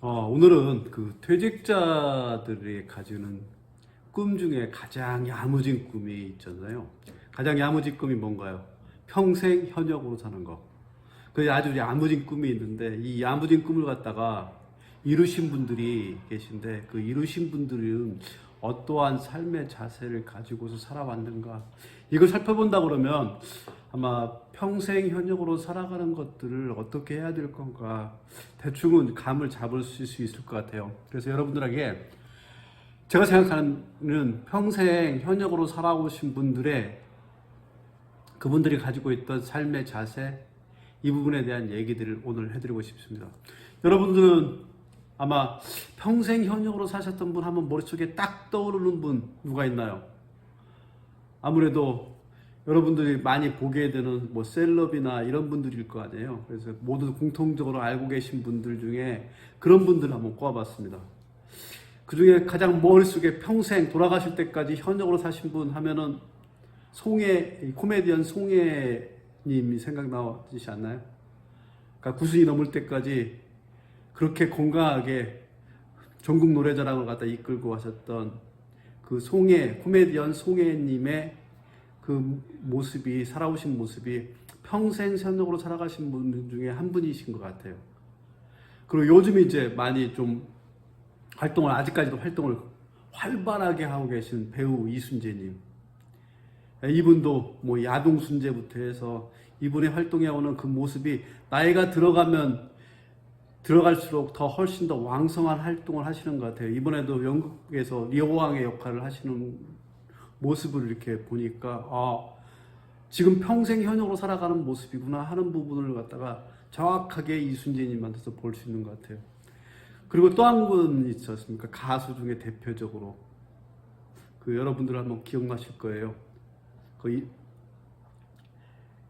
오늘은 그 퇴직자들이 가지는 꿈 중에 가장 야무진 꿈이 있잖아요. 가장 야무진 꿈이 뭔가요? 평생 현역으로 사는 거. 그 아주 야무진 꿈이 있는데 이 야무진 꿈을 갖다가 이루신 분들이 계신데 그 이루신 분들은 어떠한 삶의 자세를 가지고서 살아왔는가 이걸 살펴본다 그러면 아마 평생 현역으로 살아가는 것들을 어떻게 해야 될 건가 대충은 감을 잡을 수 있을 것 같아요. 그래서 여러분들에게 제가 생각하는 평생 현역으로 살아오신 분들의 그분들이 가지고 있던 삶의 자세 이 부분에 대한 얘기들을 오늘 해드리고 싶습니다. 여러분들은 아마 평생 현역으로 사셨던 분 하면 머릿속에 딱 떠오르는 분 누가 있나요? 아무래도 여러분들이 많이 보게 되는 뭐 셀럽이나 이런 분들일 거 아니에요. 그래서 모두 공통적으로 알고 계신 분들 중에 그런 분들 한번 꼽아봤습니다. 그 중에 가장 머릿속에 평생 돌아가실 때까지 현역으로 사신 분 하면은 코미디언 송혜님이 생각나지 않나요? 그러니까 90이 넘을 때까지 그렇게 건강하게 전국 노래자랑을 갖다 이끌고 하셨던 그 코미디언 송혜님의 그 모습이, 살아오신 모습이 평생 현역으로 살아가신 분 중에 한 분이신 것 같아요. 그리고 요즘 이제 많이 좀 아직까지도 활동을 활발하게 하고 계신 배우 이순재님. 이분도 뭐 야동순재부터 해서 이분의 활동해오는 그 모습이 나이가 들어갈수록 더 훨씬 더 왕성한 활동을 하시는 것 같아요. 이번에도 영국에서 리오왕의 역할을 하시는 모습을 이렇게 보니까 지금 평생 현역으로 살아가는 모습이구나 하는 부분을 갖다가 정확하게 이순재님한테서 볼 수 있는 것 같아요. 그리고 또 한 분 있지 않습니까? 가수 중에 대표적으로 그 여러분들 한번 기억나실 거예요. 그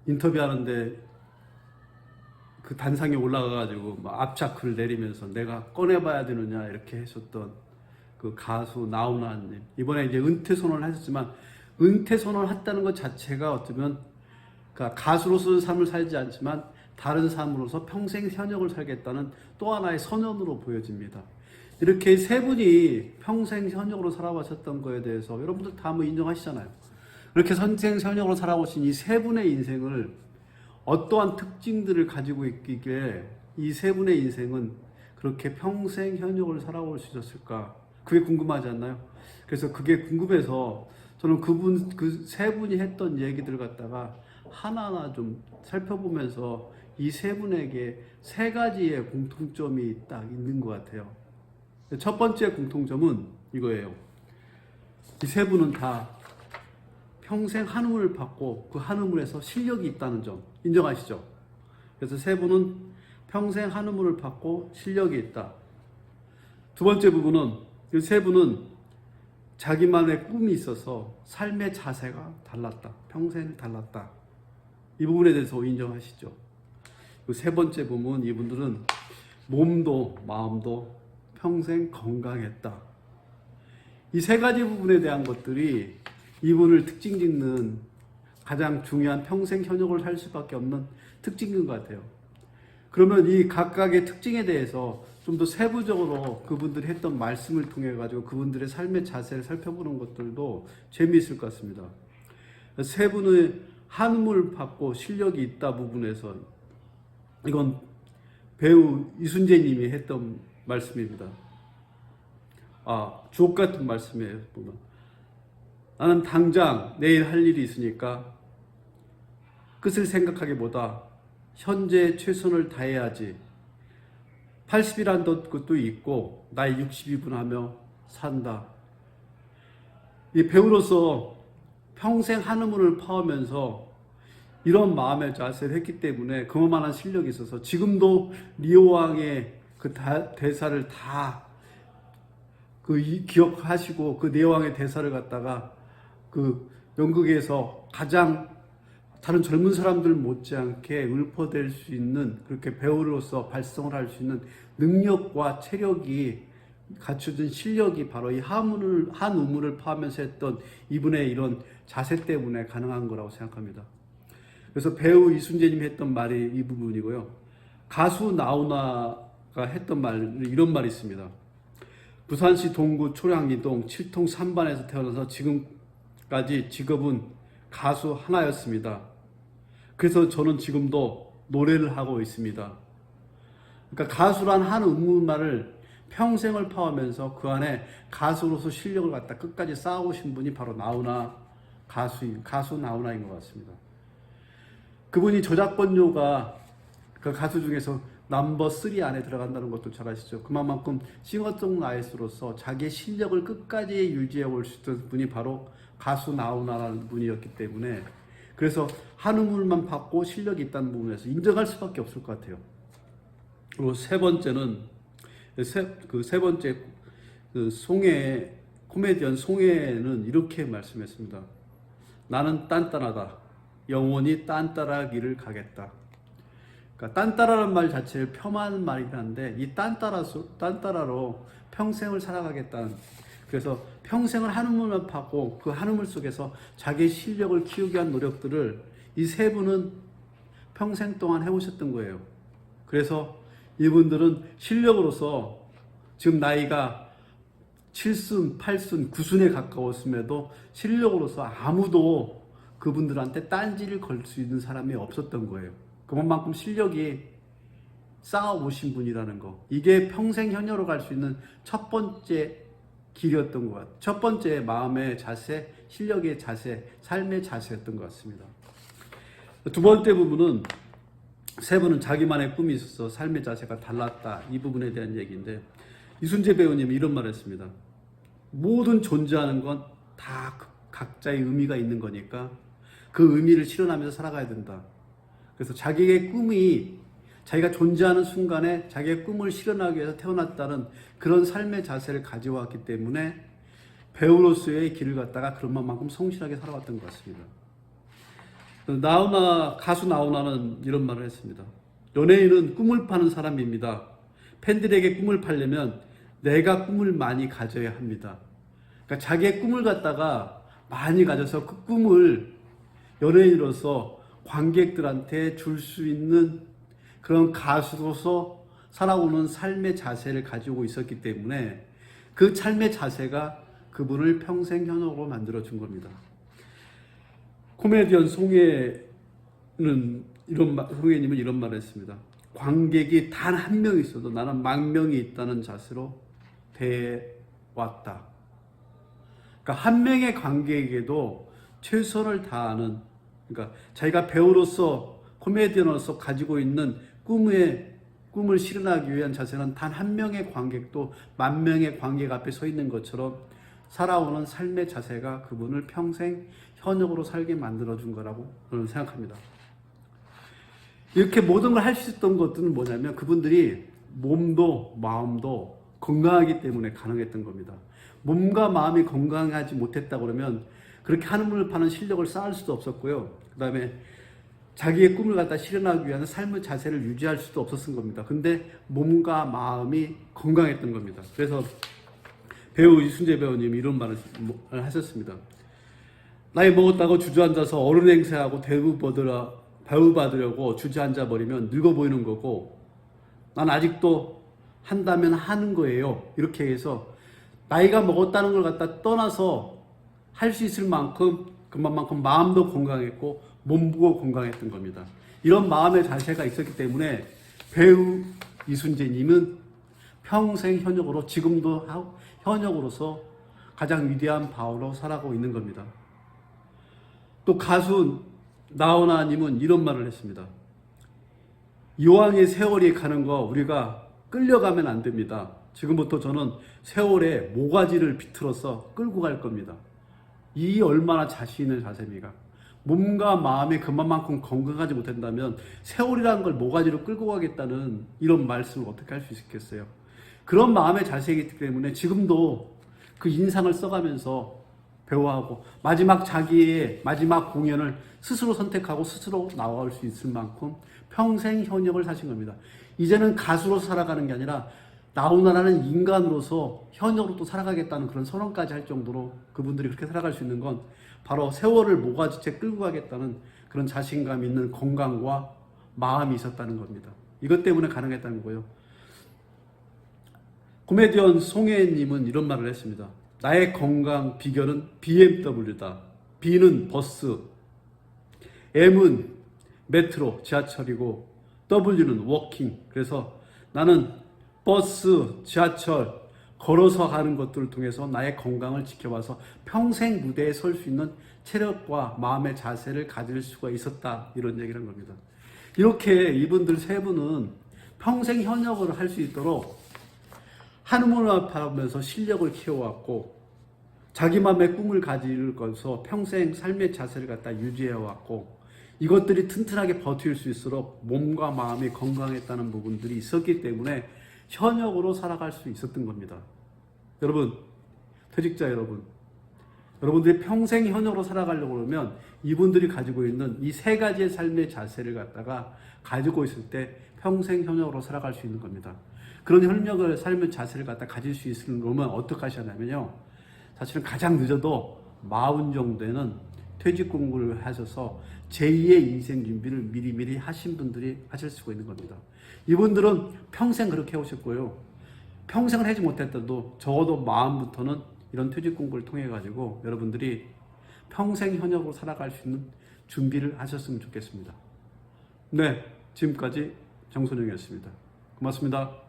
인터뷰하는데 그 단상에 올라가가지고 막 앞차크를 내리면서 내가 꺼내봐야 되느냐 이렇게 하셨던 그 가수 나훈아님. 이번에 이제 은퇴 선언을 하셨지만 은퇴 선언을 했다는 것 자체가 어쩌면 그러니까 가수로서의 삶을 살지 않지만 다른 삶으로서 평생 현역을 살겠다는 또 하나의 선언으로 보여집니다. 이렇게 세 분이 평생 현역으로 살아오셨던 거에 대해서 여러분들 다 뭐 인정하시잖아요. 이렇게 평생 현역으로 살아오신 이 세 분의 인생을 어떠한 특징들을 가지고 있기에 이 세 분의 인생은 그렇게 평생 현역을 살아올 수 있었을까? 그게 궁금하지 않나요? 그래서 그게 궁금해서 저는 그 세 분이 했던 얘기들을 갖다가 하나하나 좀 살펴보면서 이 세 분에게 세 가지의 공통점이 딱 있는 것 같아요. 첫 번째 공통점은 이거예요. 이 세 분은 다 평생 한움을 받고 그 한움에서 실력이 있다는 점 인정하시죠? 그래서 세 분은 평생 한움을 받고 실력이 있다. 두 번째 부분은 이 세 분은 자기만의 꿈이 있어서 삶의 자세가 달랐다. 평생 달랐다. 이 부분에 대해서 인정하시죠? 그 세 번째 부분 이분들은 몸도 마음도 평생 건강했다. 이 세 가지 부분에 대한 것들이 이분을 특징 짓는 가장 중요한 평생 현역을 할 수밖에 없는 특징인 것 같아요. 그러면 이 각각의 특징에 대해서 좀 더 세부적으로 그분들이 했던 말씀을 통해 가지고 그분들의 삶의 자세를 살펴보는 것들도 재미있을 것 같습니다. 세 분의 한움을 받고 실력이 있다 부분에서 이건 배우 이순재님이 했던 말씀입니다. 주옥 같은 말씀이에요. 보면 나는 당장 내일 할 일이 있으니까 끝을 생각하기보다 현재 최선을 다해야지. 80이란 것도 있고 나이 60이구나 하며 산다. 이 배우로서 평생 한우물을 파오면서 이런 마음의 자세를 했기 때문에 그만한 실력이 있어서 지금도 리오왕의 그 대사를 다 기억하시고 그 리오왕의 대사를 갖다가 그 연극에서 가장 다른 젊은 사람들 못지않게 읊어댈 수 있는 그렇게 배우로서 발성을 할 수 있는 능력과 체력이 갖춰진 실력이 바로 이 한우물을 파하면서 했던 이분의 이런 자세 때문에 가능한 거라고 생각합니다. 그래서 배우 이순재님이 했던 말이 이 부분이고요. 가수 나훈아가 했던 말, 이런 말이 있습니다. 부산시 동구 초량리동 7통 3반에서 태어나서 지금까지 직업은 가수 하나였습니다. 그래서 저는 지금도 노래를 하고 있습니다. 그러니까 가수란 한 의문말을 평생을 파하면서 그 안에 가수로서 실력을 갖다 끝까지 쌓아오신 분이 바로 나훈아 가수 나훈아인 것 같습니다. 그분이 저작권료가 그 가수 중에서 넘버 3 안에 들어간다는 것도 잘 아시죠? 그만큼 싱어송라이터로서 자기의 실력을 끝까지 유지해 올 수 있던 분이 바로 가수 나훈아라는 분이었기 때문에, 그래서 한우물만 받고 실력이 있다는 부분에서 인정할 수밖에 없을 것 같아요. 그리고 세 번째는 코미디언 송해는 이렇게 말씀했습니다. 나는 딴딴하다. 영원히 딴따라기를 가겠다. 그러니까 딴따라라는 말 자체를 폄하하는 말이긴 한데, 이 딴따라로 평생을 살아가겠다는, 그래서 평생을 한우물만 파고 그 한우물 속에서 자기의 실력을 키우기 위한 노력들을 이 세 분은 평생 동안 해오셨던 거예요. 그래서 이분들은 실력으로서 지금 나이가 7순, 8순, 9순에 가까웠음에도 실력으로서 아무도 그분들한테 딴지를 걸 수 있는 사람이 없었던 거예요. 그만큼 실력이 쌓아오신 분이라는 거. 이게 평생 현여로 갈 수 있는 첫 번째 길이었던 것 같아요. 첫 번째 마음의 자세, 실력의 자세, 삶의 자세였던 것 같습니다. 두 번째 부분은, 세 분은 자기만의 꿈이 있어서 삶의 자세가 달랐다. 이 부분에 대한 얘기인데, 이순재 배우님이 이런 말을 했습니다. 모든 존재하는 건 다 각자의 의미가 있는 거니까 그 의미를 실현하면서 살아가야 된다. 그래서 자기의 꿈이, 자기가 존재하는 순간에 자기의 꿈을 실현하기 위해서 태어났다는 그런 삶의 자세를 가져왔기 때문에 배우로서의 길을 갖다가 그런 만큼 성실하게 살아왔던 것 같습니다. 가수 나훈아는 이런 말을 했습니다. 연예인은 꿈을 파는 사람입니다. 팬들에게 꿈을 팔려면 내가 꿈을 많이 가져야 합니다. 그러니까 자기의 꿈을 갖다가 많이 가져서 그 꿈을 연예인으로서 관객들한테 줄 수 있는 그런 가수로서 살아오는 삶의 자세를 가지고 있었기 때문에 그 삶의 자세가 그분을 평생 현역으로 만들어준 겁니다. 코미디언 송해님은 이런 말을 했습니다. 관객이 단 한 명 있어도 나는 만 명이 있다는 자세로 대해왔다. 그러니까 한 명의 관객에게도 최선을 다하는, 그러니까 자기가 배우로서 코미디언으로서 가지고 있는 꿈을 실현하기 위한 자세는 단 한 명의 관객도 만 명의 관객 앞에 서 있는 것처럼 살아오는 삶의 자세가 그분을 평생 현역으로 살게 만들어준 거라고 저는 생각합니다. 이렇게 모든 걸 할 수 있었던 것들은 뭐냐면 그분들이 몸도 마음도 건강하기 때문에 가능했던 겁니다. 몸과 마음이 건강하지 못했다 그러면 그렇게 한우물을 파는 실력을 쌓을 수도 없었고요. 그 다음에 자기의 꿈을 갖다 실현하기 위한 삶의 자세를 유지할 수도 없었던 겁니다. 근데 몸과 마음이 건강했던 겁니다. 그래서 배우 이순재 배우님이 이런 말을 하셨습니다. 나이 먹었다고 주저앉아서 어른 행세하고 대우 받으려고 주저앉아 버리면 늙어 보이는 거고, 난 아직도 한다면 하는 거예요. 이렇게 해서 나이가 먹었다는 걸 갖다 떠나서 할 수 있을 만큼 그만큼 마음도 건강했고 몸도 건강했던 겁니다. 이런 마음의 자세가 있었기 때문에 배우 이순재님은 평생 현역으로, 지금도 현역으로서 가장 위대한 바우로 살아가고 있는 겁니다. 또 가수 나훈아님은 이런 말을 했습니다. 이왕의 세월이 가는 거 우리가 끌려가면 안 됩니다. 지금부터 저는 세월의 모가지를 비틀어서 끌고 갈 겁니다. 이 얼마나 자신 있는 자세입니까? 몸과 마음이 그만큼 건강하지 못한다면 세월이라는 걸 모가지로 끌고 가겠다는 이런 말씀을 어떻게 할 수 있겠어요? 그런 마음의 자세이기 때문에 지금도 그 인상을 써가면서 배우하고 자기의 마지막 공연을 스스로 선택하고 스스로 나올 수 있을 만큼 평생 현역을 사신 겁니다. 이제는 가수로 살아가는 게 아니라 나훈아라는 인간으로서 현역으로 또 살아가겠다는 그런 선언까지 할 정도로 그분들이 그렇게 살아갈 수 있는 건 바로 세월을 모가지채 끌고 가겠다는 그런 자신감 있는 건강과 마음이 있었다는 겁니다. 이것 때문에 가능했다는 거예요. 코미디언 송혜님은 이런 말을 했습니다. 나의 건강 비결은 BMW다. B는 버스, M은 메트로, 지하철이고 W는 워킹. 그래서 나는 버스, 지하철, 걸어서 가는 것들을 통해서 나의 건강을 지켜봐서 평생 무대에 설 수 있는 체력과 마음의 자세를 가질 수가 있었다. 이런 얘기를 한 겁니다. 이렇게 이분들 세 분은 평생 현역을 할 수 있도록 하늘을 앞하면서 실력을 키워왔고 자기 마음의 꿈을 가지고서 평생 삶의 자세를 갖다 유지해왔고 이것들이 튼튼하게 버틸 수 있도록 몸과 마음이 건강했다는 부분들이 있었기 때문에 현역으로 살아갈 수 있었던 겁니다. 여러분, 퇴직자 여러분, 여러분들이 평생 현역으로 살아가려고 그러면 이분들이 가지고 있는 이 세 가지의 삶의 자세를 갖다가 가지고 있을 때 평생 현역으로 살아갈 수 있는 겁니다. 그런 현역을 삶의 자세를 갖다 가질 수 있으면 어떻게 하시냐면요. 사실은 가장 늦어도 40 정도에는 퇴직 공부를 하셔서 제2의 인생 준비를 미리미리 하신 분들이 하실 수가 있는 겁니다. 이분들은 평생 그렇게 해오셨고요. 평생을 하지 못했더라도 적어도 마음부터는 이런 퇴직 공부를 통해 가지고 여러분들이 평생 현역으로 살아갈 수 있는 준비를 하셨으면 좋겠습니다. 네, 지금까지 정선영이었습니다. 고맙습니다.